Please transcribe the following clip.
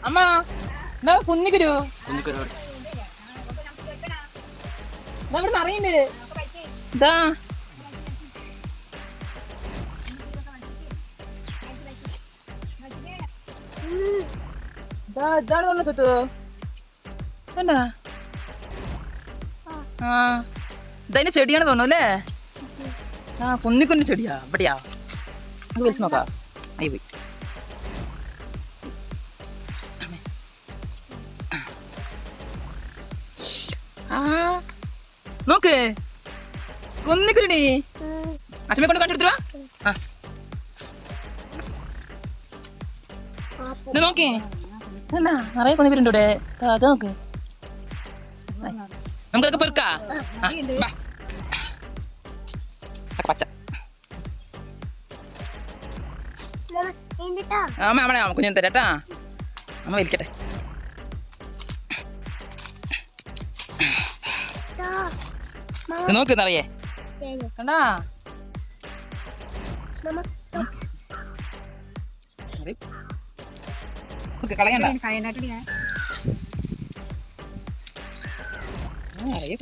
അമ്മ എന്നാ കുന്നിക്കുരു ഇവിടെ അറിയണ്ടേ ഇതാ ഇതാണ് തോന്നുന്നു സ്വത്ത് എന്നാ ആ ഇതതിന്റെ ചെടിയാണ് തോന്നുന്നു അല്ലേ ആ കുന്നിക്കുന്നിന്റെ ചെടിയാ ഇവിടെയാ അത് വലിച്ചു നോക്കാം ആയി പോയി ആ നോക്ക് കുന്നിക്കുരുടി അച്ഛമ്മ കൊണ്ട് കണ്ടെടുത്തുവാ നോക്കേ എന്നാ നിറയെ കുന്നിക്കുരുണ്ട് ഇവിടെ അത് നോക്ക് നമുക്കൊക്കെ പെറുക്കാ പച്ച അമ്മ നമ്മളെ കുഞ്ഞു തരാട്ടാ അമ്മ വലിക്കട്ടെ നോക്ക് നിറയെ കണ്ടാ കളയണ്ട നിറയെ